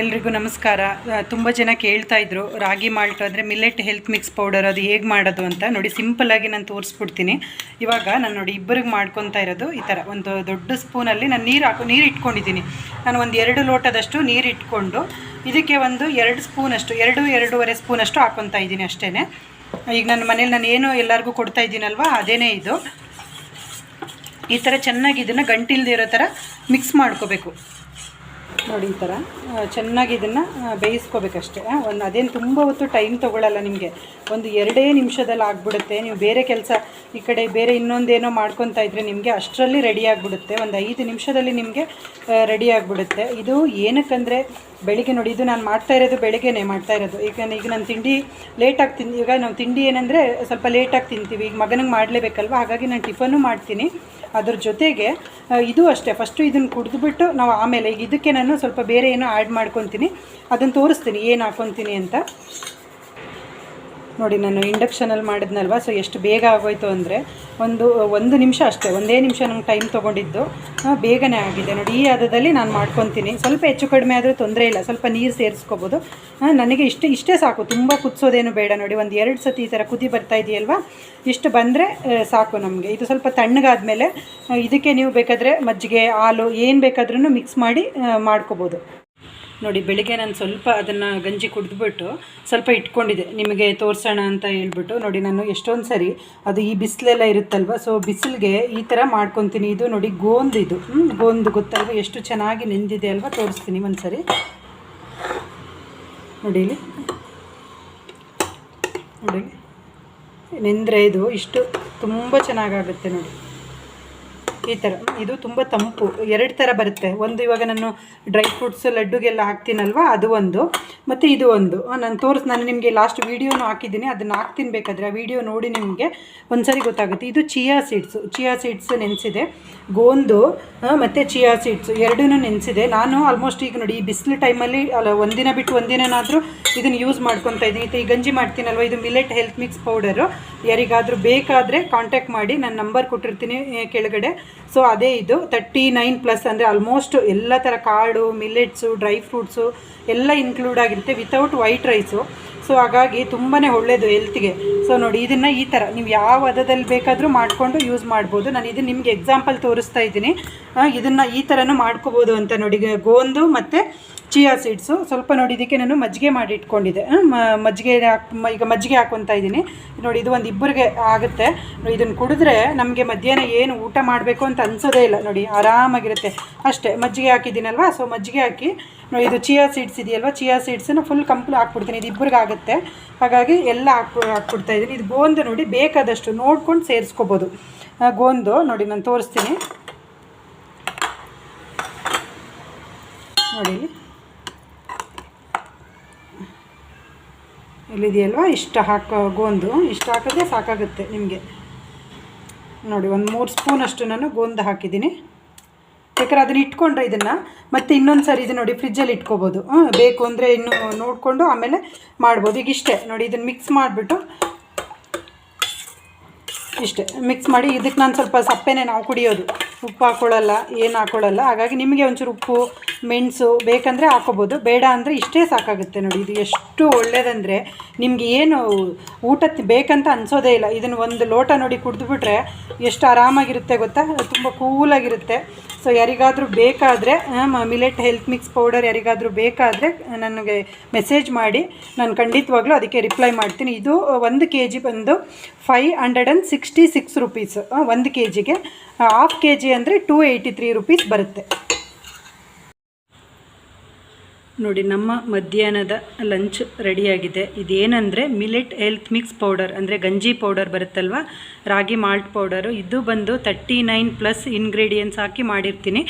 ಎಲ್ರಿಗೂ ನಮಸ್ಕಾರ. ತುಂಬ ಜನ ಕೇಳ್ತಾ ಇದ್ರು ರಾಗಿ ಮಾಲ್ಟ್ ಅಂದರೆ ಮಿಲ್ಲೆಟ್ ಹೆಲ್ತ್ ಮಿಕ್ಸ್ ಪೌಡರ್ ಅದು ಹೇಗೆ ಮಾಡೋದು ಅಂತ. ನೋಡಿ ಸಿಂಪಲ್ಲಾಗಿ ನಾನು ತೋರಿಸ್ಬಿಡ್ತೀನಿ. ಇವಾಗ ನಾನು ನೋಡಿ ಇಬ್ಬರಿಗೆ ಮಾಡ್ಕೊತಾ ಇರೋದು ಈ ಥರ ಒಂದು ದೊಡ್ಡ ಸ್ಪೂನಲ್ಲಿ ನಾನು ನೀರು ಇಟ್ಕೊಂಡಿದ್ದೀನಿ. ನಾನು ಒಂದು 2 ಲೋಟದಷ್ಟು ನೀರು ಇಟ್ಕೊಂಡು ಇದಕ್ಕೆ ಒಂದು 2 ಸ್ಪೂನಷ್ಟು 2-2.5 ಸ್ಪೂನಷ್ಟು ಹಾಕ್ಕೊತಾ ಇದ್ದೀನಿ ಅಷ್ಟೇ. ಈಗ ನನ್ನ ಮನೇಲಿ ನಾನು ಏನು ಎಲ್ಲರಿಗೂ ಕೊಡ್ತಾ ಇದ್ದೀನಲ್ವ ಅದೇನೇ ಇದು. ಈ ಥರ ಚೆನ್ನಾಗಿ ಇದನ್ನು ಗಂಟಿಲ್ದೇ ಇರೋ ಥರ ಮಿಕ್ಸ್ ಮಾಡ್ಕೋಬೇಕು. ನೋಡಿ ಈ ಥರ ಚೆನ್ನಾಗಿ ಇದನ್ನು ಬೇಯಿಸ್ಕೋಬೇಕಷ್ಟೇ. ಅದೇನು ತುಂಬ ಹೊತ್ತು ಟೈಮ್ ತೊಗೊಳ್ಳಲ್ಲ ನಿಮಗೆ, ಒಂದು 2 ನಿಮಿಷದಲ್ಲಿ ಆಗಿಬಿಡುತ್ತೆ. ನೀವು ಬೇರೆ ಕೆಲಸ ಈ ಕಡೆ ಬೇರೆ ಇನ್ನೊಂದೇನೋ ಮಾಡ್ಕೊತಾ ಇದ್ದರೆ ನಿಮಗೆ ಅಷ್ಟರಲ್ಲಿ ರೆಡಿ ಆಗಿಬಿಡುತ್ತೆ. ಒಂದು 5 ನಿಮಿಷದಲ್ಲಿ ನಿಮಗೆ ರೆಡಿ ಆಗಿಬಿಡುತ್ತೆ. ಇದು ಏನಕ್ಕಂದರೆ ಬೆಳಿಗ್ಗೆ ನೋಡಿ, ಇದು ನಾನು ಮಾಡ್ತಾ ಇರೋದು ಬೆಳಿಗ್ಗೆನೇ ಮಾಡ್ತಾ ಇರೋದು. ಈಗ ನಾನು ತಿಂಡಿ ಲೇಟಾಗಿ ಈಗ ನಾವು ತಿಂಡಿ ಏನಂದರೆ ಸ್ವಲ್ಪ ಲೇಟಾಗಿ ತಿಂತೀವಿ. ಈಗ ಮಗನಿಗೆ ಮಾಡಲೇಬೇಕಲ್ವ, ಹಾಗಾಗಿ ನಾನು ಟಿಫನ್ನು ಮಾಡ್ತೀನಿ. ಅದ್ರ ಜೊತೆಗೆ ಇದು ಅಷ್ಟೇ, ಫಸ್ಟು ಇದನ್ನು ಕುಡಿದ್ಬಿಟ್ಟು ನಾವು ಆಮೇಲೆ ಈಗ ಇದಕ್ಕೆ ನಾನು ಸ್ವಲ್ಪ ಬೇರೆ ಏನೋ ಆ್ಯಡ್ ಮಾಡ್ಕೊತೀನಿ, ಅದನ್ನು ತೋರಿಸ್ತೀನಿ ಏನು ಹಾಕ್ಕೊತೀನಿ ಅಂತ. ನೋಡಿ ನಾನು ಇಂಡಕ್ಷನಲ್ಲಿ ಮಾಡಿದ್ನಲ್ವ, ಸೊ ಎಷ್ಟು ಬೇಗ ಆಗೋಯ್ತು ಅಂದರೆ ಒಂದು ನಿಮಿಷ ಅಷ್ಟೇ, 1 ನಿಮಿಷ ನಂಗೆ ಟೈಮ್ ತೊಗೊಂಡಿದ್ದು, ಬೇಗನೆ ಆಗಿದೆ. ನೋಡಿ ಈ ಹದದಲ್ಲಿ ನಾನು ಮಾಡ್ಕೊತೀನಿ. ಸ್ವಲ್ಪ ಹೆಚ್ಚು ಕಡಿಮೆ ಆದರೂ ತೊಂದರೆ ಇಲ್ಲ, ಸ್ವಲ್ಪ ನೀರು ಸೇರಿಸ್ಕೋಬೋದು. ನನಗೆ ಇಷ್ಟೇ ಸಾಕು, ತುಂಬ ಕುದಿಸೋದೇನು ಬೇಡ. ನೋಡಿ ಒಂದು 2 ಸತಿ ಈ ಥರ ಕುದಿ ಬರ್ತಾ ಇದೆಯಲ್ವ, ಇಷ್ಟು ಬಂದರೆ ಸಾಕು ನಮಗೆ. ಇದು ಸ್ವಲ್ಪ ತಣ್ಣಗಾದ್ಮೇಲೆ ಇದಕ್ಕೆ ನೀವು ಬೇಕಾದರೆ ಮಜ್ಜಿಗೆ, ಹಾಲು ಏನು ಬೇಕಾದ್ರೂ ಮಿಕ್ಸ್ ಮಾಡಿ ಮಾಡ್ಕೋಬೋದು. ನೋಡಿ ಬೆಳಿಗ್ಗೆ ನಾನು ಸ್ವಲ್ಪ ಅದನ್ನು ಗಂಜಿ ಕುಡಿದ್ಬಿಟ್ಟು ಸ್ವಲ್ಪ ಇಟ್ಕೊಂಡಿದ್ದೆ, ನಿಮಗೆ ತೋರಿಸೋಣ ಅಂತ ಹೇಳ್ಬಿಟ್ಟು. ನೋಡಿ ನಾನು ಎಷ್ಟೊಂದು ಸರಿ ಅದು ಈ ಬಿಸಿಲೆಲ್ಲ ಇರುತ್ತಲ್ವ, ಸೊ ಬಿಸಿಲಿಗೆ ಈ ಥರ ಮಾಡ್ಕೊತೀನಿ. ಇದು ನೋಡಿ ಗೋಂದು, ಇದು ಗೋಂದು ಗೊತ್ತಲ್ವ, ಎಷ್ಟು ಚೆನ್ನಾಗಿ ನೆಂದಿದೆ ಅಲ್ವ, ತೋರಿಸ್ತೀನಿ ಒಂದು ಸರಿ. ನೋಡಿ ಇಲ್ಲಿ ನೋಡಿ ನೆಂದರೆ ಇದು ಇಷ್ಟು ತುಂಬ ಚೆನ್ನಾಗಾಗುತ್ತೆ. ನೋಡಿ ಈ ಥರ ಇದು ತುಂಬ ತಂಪು. 2 ಥರ ಬರುತ್ತೆ. ಒಂದು ಇವಾಗ ನಾನು ಡ್ರೈ ಫ್ರೂಟ್ಸ್ ಲಡ್ಡುಗೆಲ್ಲ ಹಾಕ್ತೀನಲ್ವ, ಅದು ಒಂದು, ಮತ್ತು ಇದು ಒಂದು ನಾನು ನಿಮಗೆ ಲಾಸ್ಟ್ ವೀಡಿಯೋನು ಹಾಕಿದ್ದೀನಿ, ಅದನ್ನು ಹಾಕ್ತೀನಿ. ಬೇಕಾದರೆ ಆ ವಿಡಿಯೋ ನೋಡಿ ನಿಮಗೆ ಒಂದು ಸರಿ ಗೊತ್ತಾಗುತ್ತೆ. ಇದು ಚಿಯಾ ಸೀಡ್ಸ್ ನೆನೆಸಿದೆ, ಗೋಂದು ಮತ್ತು ಚಿಯಾ ಸೀಡ್ಸು ಎರಡೂ ನೆನೆಸಿದೆ. ನಾನು ಆಲ್ಮೋಸ್ಟ್ ಈಗ ನೋಡಿ ಈ ಬಿಸಿಲು ಟೈಮಲ್ಲಿ ಒಂದಿನ ಬಿಟ್ಟು ಒಂದಿನಾದರೂ ಇದನ್ನು ಯೂಸ್ ಮಾಡ್ಕೊತಾ ಇದ್ದೀನಿ. ಈ ಗಂಜಿ ಮಾಡ್ತೀನಲ್ವ, ಇದು ಮಿಲೆಟ್ ಹೆಲ್ತ್ ಮಿಕ್ಸ್ ಪೌಡರು. ಯಾರಿಗಾದರೂ ಬೇಕಾದರೆ ಕಾಂಟ್ಯಾಕ್ಟ್ ಮಾಡಿ, ನಾನು ನಂಬರ್ ಕೊಟ್ಟಿರ್ತೀನಿ ಕೆಳಗಡೆ. ಸೊ ಅದೇ ಇದು 39+ ಅಂದರೆ ಆಲ್ಮೋಸ್ಟ್ ಎಲ್ಲ ಥರ ಕಾಳು, ಮಿಲೆಟ್ಸು, ಡ್ರೈ ಫ್ರೂಟ್ಸು ಎಲ್ಲ ಇನ್ಕ್ಲೂಡ್ ಆಗಿರುತ್ತೆ, ವಿತೌಟ್ ವೈಟ್ ರೈಸು. ಸೊ ಹಾಗಾಗಿ ತುಂಬಾ ಒಳ್ಳೆಯದು ಹೆಲ್ತ್ಗೆ. ಸೊ ನೋಡಿ ಇದನ್ನು ಈ ಥರ ನೀವು ಯಾವ ಹದದಲ್ಲಿ ಬೇಕಾದರೂ ಮಾಡಿಕೊಂಡು ಯೂಸ್ ಮಾಡ್ಬೋದು. ನಾನು ಇದು ನಿಮಗೆ ಎಕ್ಸಾಂಪಲ್ ತೋರಿಸ್ತಾ ಇದ್ದೀನಿ, ಇದನ್ನು ಈ ಥರನೂ ಮಾಡ್ಕೋಬೋದು ಅಂತ. ನೋಡಿ ಗೋಂದು ಮತ್ತು ಚಿಯಾ ಸೀಡ್ಸು ಸ್ವಲ್ಪ ನೋಡಿ, ಇದಕ್ಕೆ ನಾನು ಮಜ್ಜಿಗೆ ಮಾಡಿ ಇಟ್ಕೊಂಡಿದ್ದೆ. ಈಗ ಮಜ್ಜಿಗೆ ಹಾಕ್ಕೊತಾ ಇದ್ದೀನಿ. ನೋಡಿ ಇದು ಒಂದು ಇಬ್ಬರಿಗೆ ಆಗುತ್ತೆ. ಇದನ್ನು ಕುಡಿದ್ರೆ ನಮಗೆ ಮಧ್ಯಾಹ್ನ ಏನು ಊಟ ಮಾಡಬೇಕು ಅಂತ ಅನಿಸೋದೇ ಇಲ್ಲ. ನೋಡಿ ಆರಾಮಾಗಿರುತ್ತೆ ಅಷ್ಟೇ. ಮಜ್ಜಿಗೆ ಹಾಕಿದ್ದೀನಲ್ವ, ಸೊ ಮಜ್ಜಿಗೆ ಹಾಕಿ ನೋಡಿ, ಇದು ಚಿಯಾ ಸೀಡ್ಸ್ ಇದೆಯಲ್ವ, ಚಿಯಾ ಸೀಡ್ಸನ್ನು ಫುಲ್ ಹಾಕ್ಬಿಡ್ತೀನಿ. ಇದು ಇಬ್ಬರಿಗೆ ಆಗುತ್ತೆ, ಹಾಗಾಗಿ ಎಲ್ಲ ಹಾಕ್ಬಿಡ್ತಾ ಇದ್ದೀನಿ. ಇದು ಗೋಂದು ನೋಡಿ ಬೇಕಾದಷ್ಟು ನೋಡ್ಕೊಂಡು ಸೇರಿಸ್ಕೋಬೋದು. ಗೋಂದು ನೋಡಿ ನಾನು ತೋರಿಸ್ತೀನಿ. ನೋಡಿ ಇಲ್ಲಿದೆಯಲ್ವ, ಇಷ್ಟು ಗೋಂದು ಇಷ್ಟು ಹಾಕಿದ್ರೆ ಸಾಕಾಗುತ್ತೆ ನಿಮಗೆ. ನೋಡಿ ಒಂದು 3 ಸ್ಪೂನಷ್ಟು ನಾನು ಗೋಂದು ಹಾಕಿದ್ದೀನಿ. ಬೇಕಾದ್ರೆ ಅದನ್ನು ಇಟ್ಕೊಂಡ್ರೆ ಇದನ್ನು ಮತ್ತೆ ಇನ್ನೊಂದು ಸರಿ ಇದು ನೋಡಿ ಫ್ರಿಜ್ಜಲ್ಲಿ ಇಟ್ಕೋಬೋದು. ಬೇಕು ಅಂದರೆ ಇನ್ನು ನೋಡಿಕೊಂಡು ಆಮೇಲೆ ಮಾಡ್ಬೋದು. ಈಗ ಇಷ್ಟೇ ನೋಡಿ, ಇದನ್ನು ಮಿಕ್ಸ್ ಮಾಡಿಬಿಟ್ಟು ಇಷ್ಟೇ ಮಿಕ್ಸ್ ಮಾಡಿ. ಇದಕ್ಕೆ ನಾನು ಸ್ವಲ್ಪ ಸಪ್ಪೆನೇ ನಾವು ಕುಡಿಯೋದು, ಉಪ್ಪು ಹಾಕ್ಕೊಳ್ಳಲ್ಲ, ಏನು ಹಾಕ್ಕೊಳ್ಳಲ್ಲ. ಹಾಗಾಗಿ ನಿಮಗೆ ಒಂಚೂರು ಉಪ್ಪು, ಮೆಣಸು ಬೇಕಂದರೆ ಹಾಕ್ಕೋಬೋದು, ಬೇಡ ಅಂದರೆ ಇಷ್ಟೇ ಸಾಕಾಗುತ್ತೆ. ನೋಡಿ ಇದು ಎಷ್ಟು ಒಳ್ಳೆಯದಂದರೆ ನಿಮಗೆ ಏನು ಊಟ ಬೇಕಂತ ಅನಿಸೋದೇ ಇಲ್ಲ. ಇದನ್ನು ಒಂದು ಲೋಟ ನೋಡಿ ಕುಡಿದ್ಬಿಟ್ರೆ ಎಷ್ಟು ಆರಾಮಾಗಿರುತ್ತೆ ಗೊತ್ತಾ, ತುಂಬ ಕೂಲಾಗಿರುತ್ತೆ. ಸೊ ಯಾರಿಗಾದರೂ ಬೇಕಾದರೆ ಮಿಲೆಟ್ ಹೆಲ್ತ್ ಮಿಕ್ಸ್ ಪೌಡರ್ ಯಾರಿಗಾದರೂ ಬೇಕಾದರೆ ನನಗೆ ಮೆಸೇಜ್ ಮಾಡಿ, ನಾನು ಖಂಡಿತವಾಗ್ಲೂ ಅದಕ್ಕೆ ರಿಪ್ಲೈ ಮಾಡ್ತೀನಿ. ಇದು 1 kg ಬಂದು 566 ರುಪೀಸ್ 1 kgಗೆ. 1/2 kg ಅಂದರೆ 283 ರುಪೀಸ್ ಬರುತ್ತೆ. ನೋಡಿ ನಮ್ಮ ಮಧ್ಯಾಹ್ನದ ಲಂಚ್ ರೆಡಿಯಾಗಿದೆ. ಇದೇನೆಂದರೆ ಮಿಲೆಟ್ ಹೆಲ್ತ್ ಮಿಕ್ಸ್ ಪೌಡರ್, ಅಂದರೆ ಗಂಜಿ ಪೌಡರ್ ಬರುತ್ತಲ್ವ, ರಾಗಿ ಮಾಲ್ಟ್ ಪೌಡರು. ಇದು ಬಂದು 39+ ಇಂಗ್ರೀಡಿಯೆಂಟ್ಸ್ ಹಾಕಿ ಮಾಡಿರ್ತೀನಿ.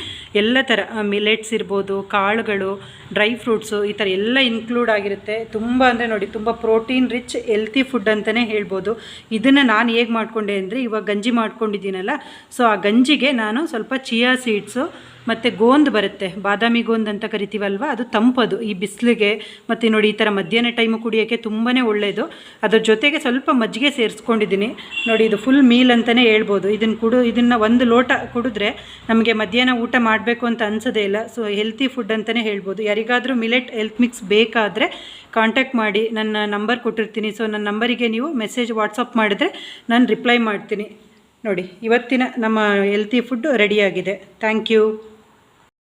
ಎಲ್ಲ ಥರ ಮಿಲೆಟ್ಸ್ ಇರ್ಬೋದು, ಕಾಳುಗಳು, ಡ್ರೈ ಫ್ರೂಟ್ಸು, ಈ ಥರ ಎಲ್ಲ ಇನ್ಕ್ಲೂಡ್ ಆಗಿರುತ್ತೆ. ತುಂಬ ಅಂದರೆ ನೋಡಿ ತುಂಬ ಪ್ರೋಟೀನ್ ರಿಚ್ ಹೆಲ್ತಿ ಫುಡ್ ಅಂತಲೇ ಹೇಳ್ಬೋದು. ಇದನ್ನು ನಾನು ಹೇಗೆ ಮಾಡಿಕೊಂಡೆ ಅಂದರೆ, ಇವಾಗ ಗಂಜಿ ಮಾಡ್ಕೊಂಡಿದ್ದೀನಲ್ಲ, ಸೊ ಆ ಗಂಜಿಗೆ ನಾನು ಸ್ವಲ್ಪ ಚಿಯಾ ಸೀಡ್ಸು ಮತ್ತು ಗೋಂದ್ ಬರುತ್ತೆ, ಬಾದಾಮಿ ಗೋಂದ್ ಅಂತ ಕರಿತೀವಲ್ವ, ಅದು ತಂಪದು ಈ ಬಿಸಿಲಿಗೆ. ಮತ್ತು ನೋಡಿ ಈ ಥರ ಮಧ್ಯಾಹ್ನ ಟೈಮು ಕುಡಿಯೋಕ್ಕೆ ತುಂಬಾ ಒಳ್ಳೆಯದು. ಅದ್ರ ಜೊತೆಗೆ ಸ್ವಲ್ಪ ಮಜ್ಜಿಗೆ ಸೇರಿಸ್ಕೊಂಡಿದ್ದೀನಿ ನೋಡಿ. ಇದು ಫುಲ್ ಮೀಲ್ ಅಂತಲೇ ಹೇಳ್ಬೋದು. ಇದನ್ನು 1 ಲೋಟ ಕುಡಿದ್ರೆ ನಮಗೆ ಮಧ್ಯಾಹ್ನ ಊಟ ಮಾಡಬೇಕು ಅಂತ ಅನಿಸೋದೇ ಇಲ್ಲ. ಸೊ ಹೆಲ್ತಿ ಫುಡ್ ಅಂತಲೇ ಹೇಳ್ಬೋದು. ಯಾರಿಗಾದರೂ ಮಿಲೆಟ್ ಹೆಲ್ತ್ ಮಿಕ್ಸ್ ಬೇಕಾದರೆ ಕಾಂಟ್ಯಾಕ್ಟ್ ಮಾಡಿ, ನನ್ನ ನಂಬರ್ ಕೊಟ್ಟಿರ್ತೀನಿ. ಸೊ ನನ್ನ ನಂಬರಿಗೆ ನೀವು ಮೆಸೇಜ್ ವಾಟ್ಸಪ್ ಮಾಡಿದ್ರೆ ನಾನು ರಿಪ್ಲೈ ಮಾಡ್ತೀನಿ. ನೋಡಿ, ಇವತ್ತಿನ ನಮ್ಮ ಹೆಲ್ತಿ ಫುಡ್ ರೆಡಿಯಾಗಿದೆ. Thank you.